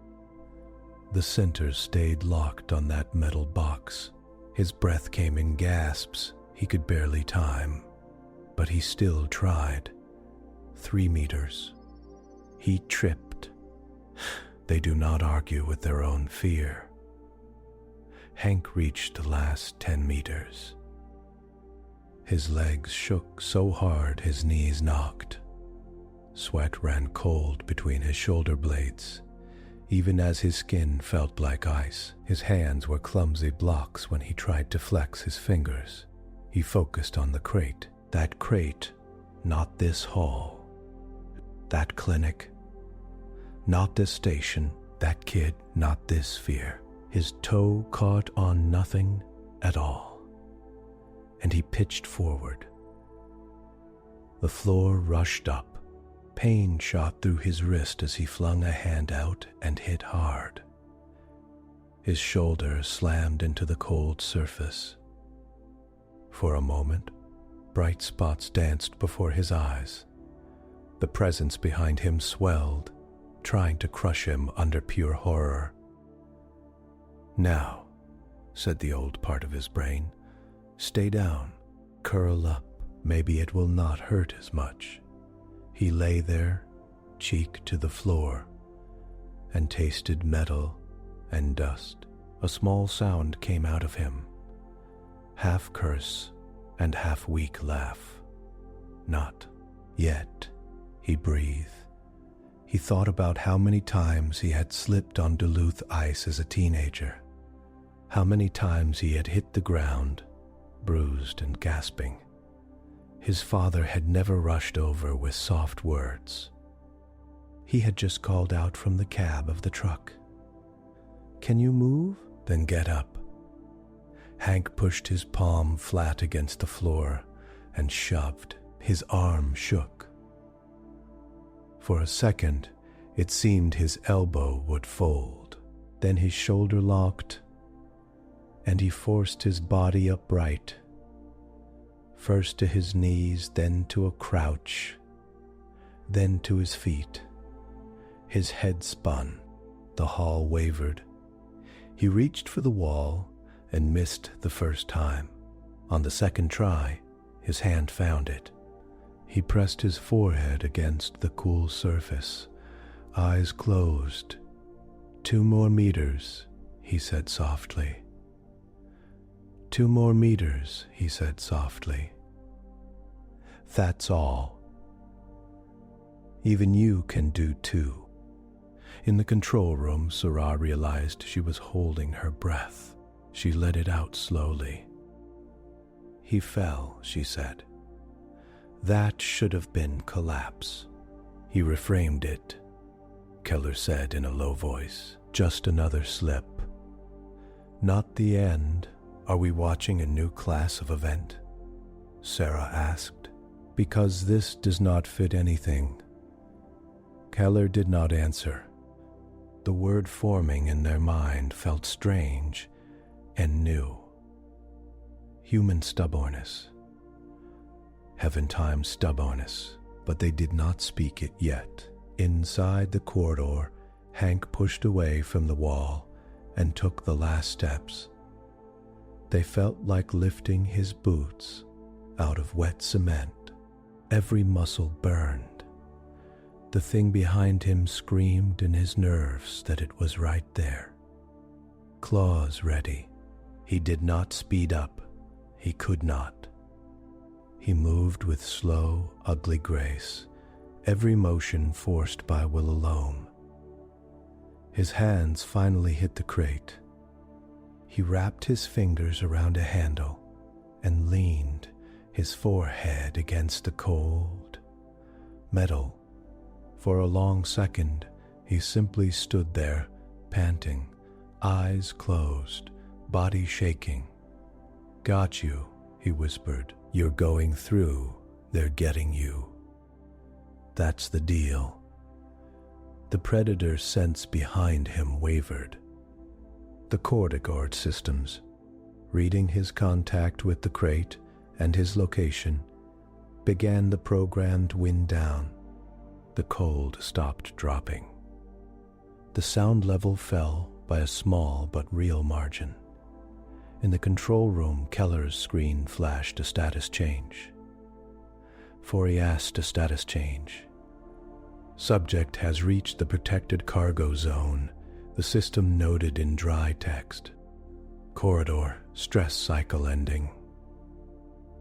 The center stayed locked on that metal box. His breath came in gasps he could barely time, but he still tried. 3 meters. He tripped. They do not argue with their own fear. Hank reached the last 10 meters. His legs shook so hard his knees knocked. Sweat ran cold between his shoulder blades. even as his skin felt like ice. His hands were clumsy blocks when he tried to flex his fingers. He focused on the crate. That crate, not this hall. That clinic, not this station. That kid, not this sphere. His toe caught on nothing at all, and he pitched forward. The floor rushed up. Pain shot through his wrist as he flung a hand out and hit hard. His shoulder slammed into the cold surface. For a moment, bright spots danced before his eyes. The presence behind him swelled, trying to crush him under pure horror. "Now," said the old part of his brain, "stay down, curl up, maybe it will not hurt as much." He lay there, cheek to the floor, and tasted metal and dust. A small sound came out of him, half curse and half weak laugh. "Not yet," he breathed. He thought about how many times he had slipped on Duluth ice as a teenager, how many times he had hit the ground, bruised and gasping. His father had never rushed over with soft words. He had just called out from the cab of the truck, "Can you move? Then get up." Hank pushed his palm flat against the floor and shoved. His arm shook. For a second, it seemed his elbow would fold. Then his shoulder locked, and he forced his body upright. First to his knees, then to a crouch, then to his feet. His head spun. The hall wavered. He reached for the wall and missed the first time. On the second try, his hand found it. He pressed his forehead against the cool surface, eyes closed. 2 more meters, he said softly. 2 more meters, he said softly. That's all. Even you can do 2. In the control room, Sarah realized she was holding her breath. She let it out slowly. "He fell," she said. "That should have been collapse." He reframed it. Keller said in a low voice, "Just another slip. Not the end. Are we watching a new class of event?" Sarah asked. "Because this does not fit anything." Keller did not answer. The word forming in their mind felt strange and new. Human stubbornness. Heaven-time stubbornness, but they did not speak it yet. Inside the corridor, Hank pushed away from the wall and took the last steps. They felt like lifting his boots out of wet cement. Every muscle burned. The thing behind him screamed in his nerves that it was right there. Claws ready. He did not speed up. He could not. He moved with slow, ugly grace, every motion forced by will alone. His hands finally hit the crate. He wrapped his fingers around a handle and leaned his forehead against the cold metal. For a long second, he simply stood there, panting, eyes closed, body shaking. "Got you," he whispered. "You're going through. They're getting you. That's the deal." The predator's sense behind him wavered. The corticoid systems, reading his contact with the crate and his location, began the programmed wind down. The cold stopped dropping. The sound level fell by a small but real margin. In the control room, Keller's screen flashed a status change. Fourier asked a status change. "Subject has reached the protected cargo zone," the system noted in dry text. "Corridor, stress cycle ending."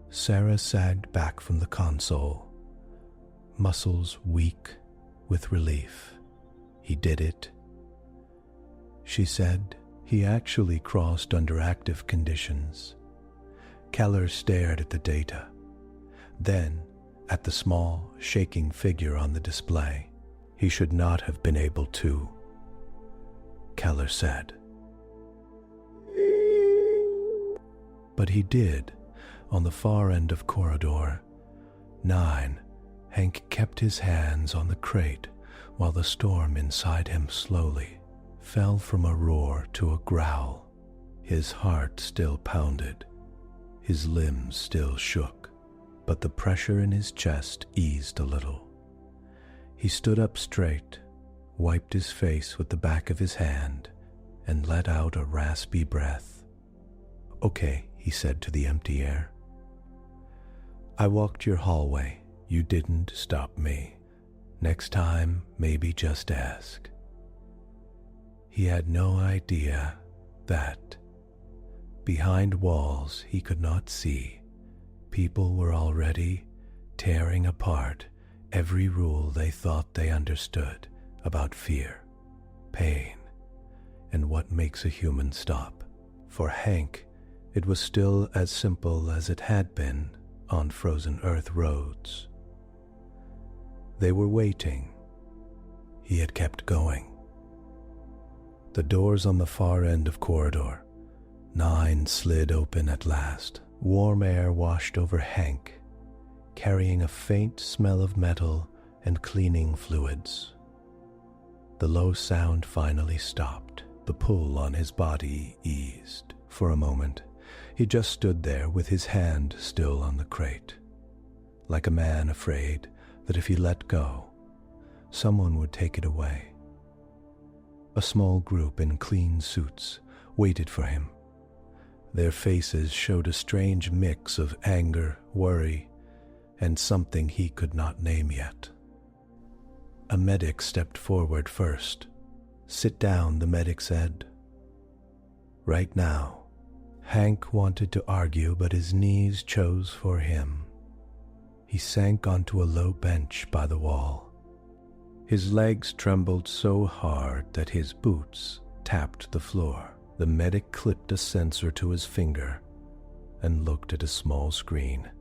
Sarah sagged back from the console, muscles weak with relief. He did it. She said he actually crossed under active conditions. Keller stared at the data, then at the small, shaking figure on the display. He should not have been able to, Keller said. But he did. On the far end of corridor 9, Hank kept his hands on the crate while the storm inside him slowly fell from a roar to a growl. His heart still pounded. His limbs still shook, but the pressure in his chest eased a little. He stood up straight, wiped his face with the back of his hand, and let out a raspy breath. "Okay," he said to the empty air. "I walked your hallway. You didn't stop me. Next time, maybe just ask." He had no idea that, behind walls he could not see, people were already tearing apart every rule they thought they understood about fear, pain, and what makes a human stop. For Hank, it was still as simple as it had been on frozen earth roads. They were waiting. He had kept going. The doors on the far end of corridor 9 slid open at last. Warm air washed over Hank, carrying a faint smell of metal and cleaning fluids. The low sound finally stopped. The pull on his body eased. For a moment, he just stood there with his hand still on the crate, like a man afraid that if he let go, someone would take it away. A small group in clean suits waited for him. Their faces showed a strange mix of anger, worry, and something he could not name yet. A medic stepped forward first. "Sit down," the medic said. Right now, Hank wanted to argue, but his knees chose for him. He sank onto a low bench by the wall. His legs trembled so hard that his boots tapped the floor. The medic clipped a sensor to his finger and looked at a small screen.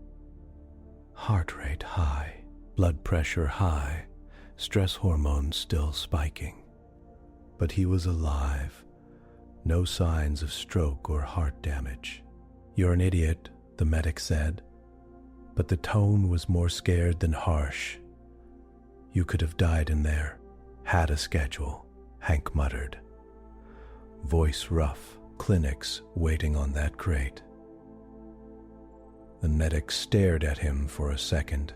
Heart rate high, blood pressure high, stress hormones still spiking. But he was alive. No signs of stroke or heart damage. "You're an idiot," the medic said, but the tone was more scared than harsh. "You could have died in there. Had a schedule," Hank muttered. Voice rough, clinics waiting on that crate. The medics stared at him for a second,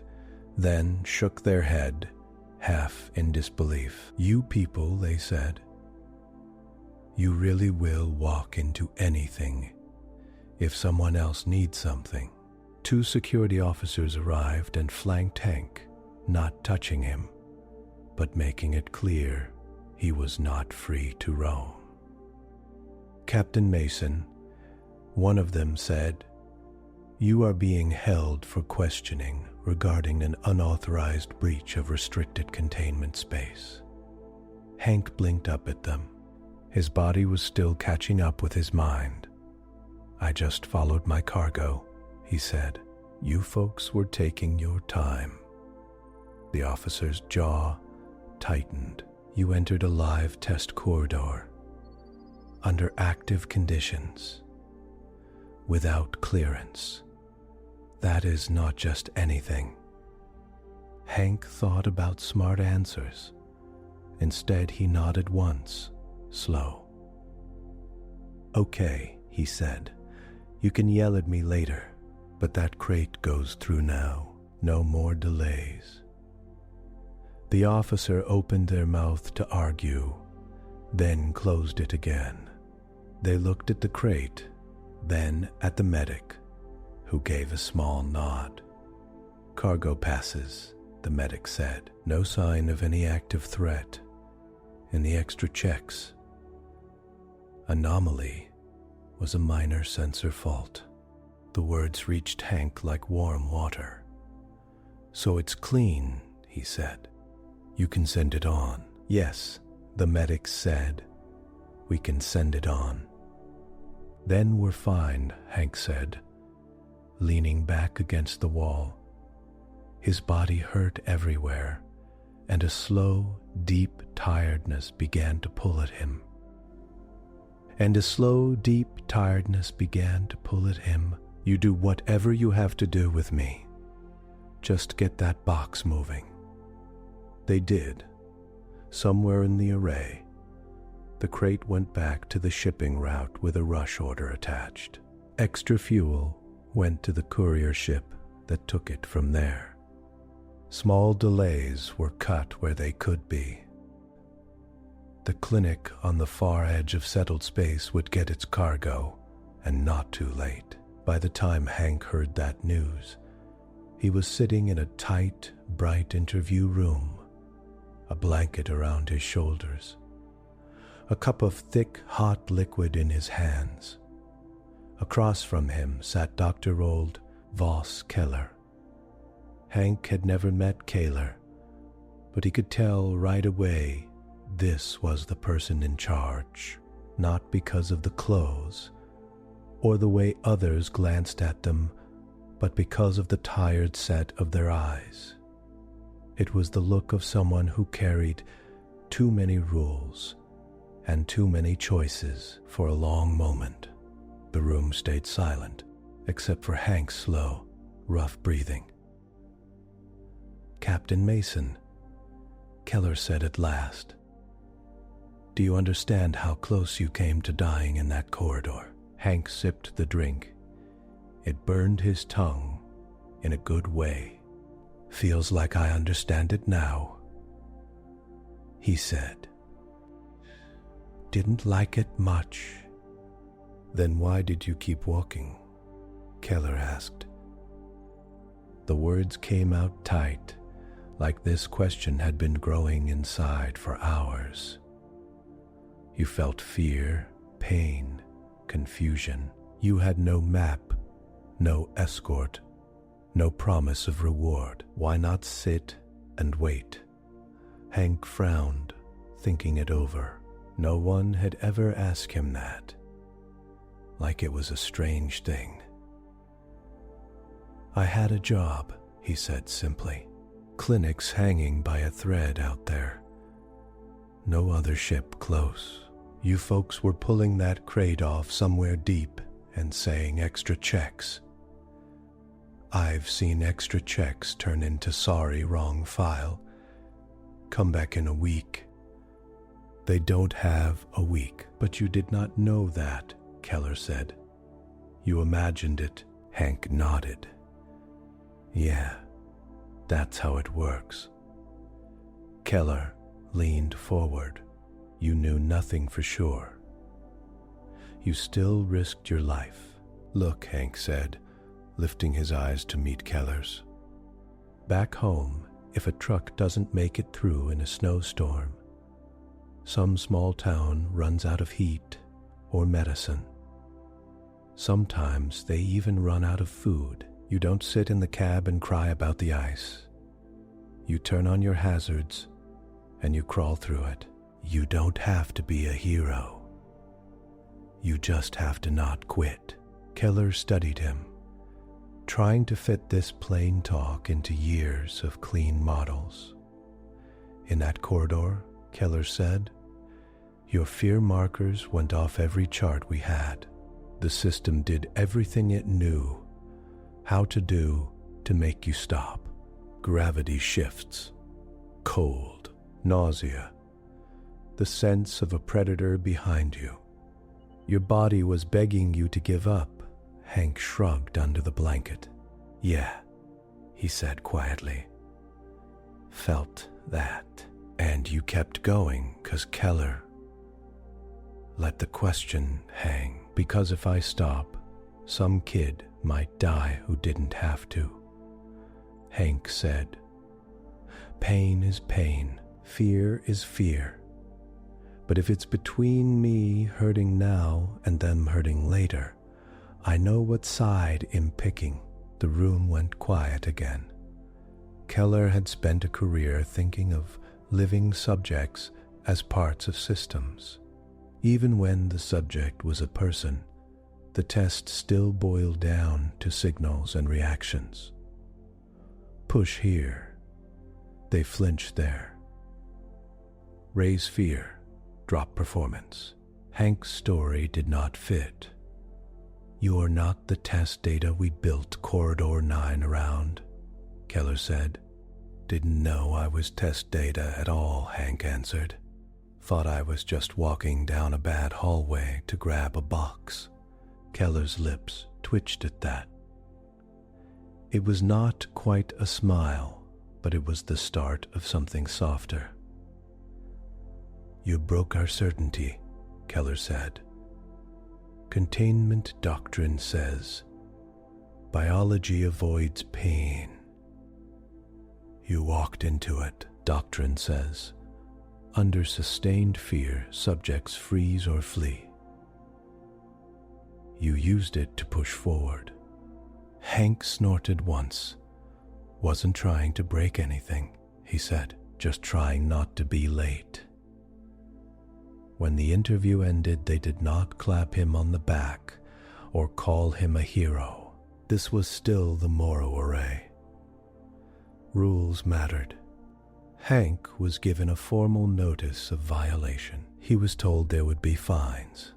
then shook their head, half in disbelief. "You people," they said, "you really will walk into anything if someone else needs something." 2 security officers arrived and flanked Hank, not touching him, but making it clear he was not free to roam. "Captain Mason," one of them said, "you are being held for questioning regarding an unauthorized breach of restricted containment space." Hank blinked up at them. His body was still catching up with his mind. "I just followed my cargo," he said. "You folks were taking your time." The officer's jaw tightened. "You entered a live test corridor, under active conditions, without clearance. That is not just anything." Hank thought about smart answers. Instead, he nodded once, slow. "Okay," he said. "You can yell at me later, but that crate goes through now. No more delays." The officer opened their mouth to argue, then closed it again. They looked at the crate, then at the medic, who gave a small nod. "Cargo passes," the medic said. "No sign of any active threat. In the extra checks, anomaly was a minor sensor fault." The words reached Hank like warm water. "So it's clean," he said. "You can send it on." "Yes," the medic said, We can send it on." "Then we're fine," Hank said, leaning back against the wall. His body hurt everywhere, and a slow, deep tiredness began to pull at him. "You do whatever you have to do with me. Just get that box moving." They did. Somewhere in the array, the crate went back to the shipping route with a rush order attached. Extra fuel went to the courier ship that took it from there. Small delays were cut where they could be. The clinic on the far edge of settled space would get its cargo, and not too late. By the time Hank heard that news, he was sitting in a tight, bright interview room, a blanket around his shoulders, a cup of thick, hot liquid in his hands. Across from him sat Dr. Old Voss Keller. Hank had never met Keller, but he could tell right away this was the person in charge, not because of the clothes or the way others glanced at them, but because of the tired set of their eyes. It was the look of someone who carried too many rules and too many choices for a long moment. The room stayed silent, except for Hank's slow, rough breathing. "Captain Mason," Keller said at last, "do you understand how close you came to dying in that corridor?" Hank sipped the drink. It burned his tongue in a good way. "Feels like I understand it now," he said. "Didn't like it much." "Then why did you keep walking?" Keller asked. The words came out tight, like this question had been growing inside for hours. "You felt fear, pain, confusion. You had no map, no escort, no promise of reward. Why not sit and wait?" Hank frowned, thinking it over. No one had ever asked him that, like it was a strange thing. "I had a job," he said simply. "Clinics hanging by a thread out there. No other ship close. You folks were pulling that crate off somewhere deep and saying extra checks. I've seen extra checks turn into sorry, wrong file. Come back in a week. They don't have a week." "But you did not know that," Keller said. "You imagined it." Hank nodded. "Yeah, that's how it works." Keller leaned forward. "You knew nothing for sure. You still risked your life." "Look," Hank said, lifting his eyes to meet Keller's. "Back home, if a truck doesn't make it through in a snowstorm, some small town runs out of heat or medicine. Sometimes they even run out of food. You don't sit in the cab and cry about the ice. You turn on your hazards and you crawl through it. You don't have to be a hero. You just have to not quit." Keller studied him, trying to fit this plain talk into years of clean models. "In that corridor," Keller said, "your fear markers went off every chart we had. The system did everything it knew how to do to make you stop. Gravity shifts, cold, nausea, the sense of a predator behind you. Your body was begging you to give up." Hank shrugged under the blanket. "Yeah," he said quietly. "Felt that. And you kept going 'cause Keller let the question hang. Because if I stop, some kid might die who didn't have to." Hank said, "Pain is pain. Fear is fear. But if it's between me hurting now and them hurting later, I know what side I'm picking." The room went quiet again. Keller had spent a career thinking of living subjects as parts of systems. Even when the subject was a person, the test still boiled down to signals and reactions. Push here. They flinch there. Raise fear. Drop performance. Hank's story did not fit. "You're not the test data we built Corridor 9 around," Keller said. "Didn't know I was test data at all," Hank answered. "Thought I was just walking down a bad hallway to grab a box." Keller's lips twitched at that. It was not quite a smile, but it was the start of something softer. "You broke our certainty," Keller said. "Containment doctrine says biology avoids pain. You walked into it. Doctrine says under sustained fear, subjects freeze or flee. You used it to push forward." Hank snorted once. "Wasn't trying to break anything," he said, "just trying not to be late." When the interview ended, they did not clap him on the back or call him a hero. This was still the Morrow Array. Rules mattered. Hank was given a formal notice of violation. He was told there would be fines.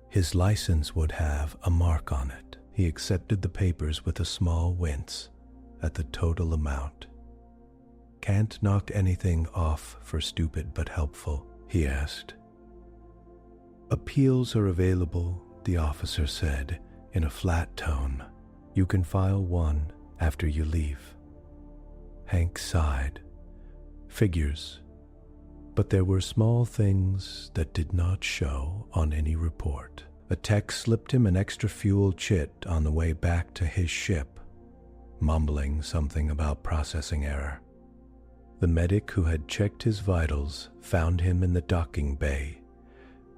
His license would have a mark on it. He accepted the papers with a small wince at the total amount. "Can't knock anything off for stupid but helpful?" he asked. "Appeals are available," the officer said in a flat tone. "You can file one after you leave." Hank sighed. Figures. But there were small things that did not show on any report. A tech slipped him an extra fuel chit on the way back to his ship, mumbling something about processing error. The medic who had checked his vitals found him in the docking bay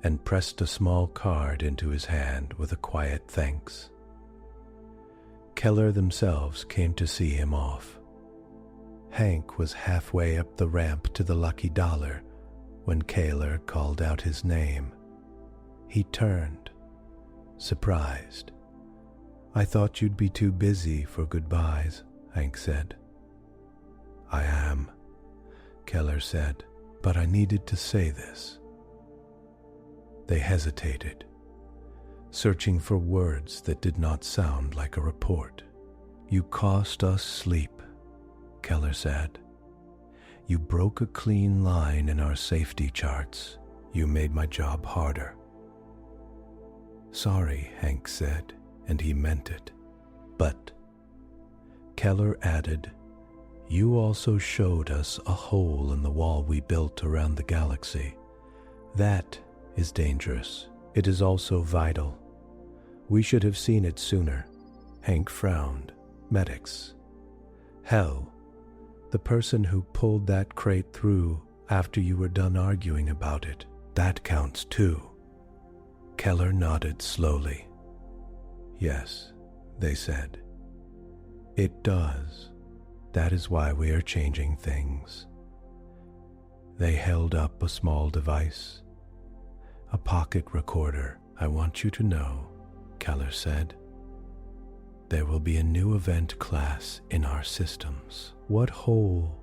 and pressed a small card into his hand with a quiet thanks. Keller themselves came to see him off. Hank was halfway up the ramp to the Lucky Dollar when Keller called out his name. He turned, surprised. "I thought you'd be too busy for goodbyes," Hank said. "I am," Keller said, "but I needed to say this." They hesitated, searching for words that did not sound like a report. "You cost us sleep," Keller said. "You broke a clean line in our safety charts. You made my job harder." "Sorry," Hank said, and he meant it. "But," Keller added, "you also showed us a hole in the wall we built around the galaxy. That is dangerous. It is also vital. We should have seen it sooner." Hank frowned. "Medics. Hell, the person who pulled that crate through after you were done arguing about it, that counts too." Keller nodded slowly. "Yes," they said. "It does. That is why we are changing things." They held up a small device. "A pocket recorder. I want you to know," Keller said. "There will be a new event class in our systems." "What hole?"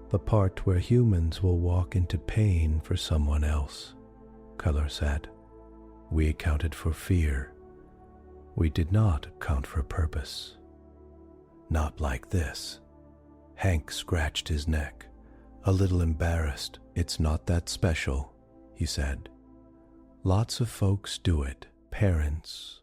"The part where humans will walk into pain for someone else," Keller said. "We accounted for fear. We did not account for purpose." "Not like this." Hank scratched his neck, a little embarrassed. "It's not that special," he said. "Lots of folks do it. Parents,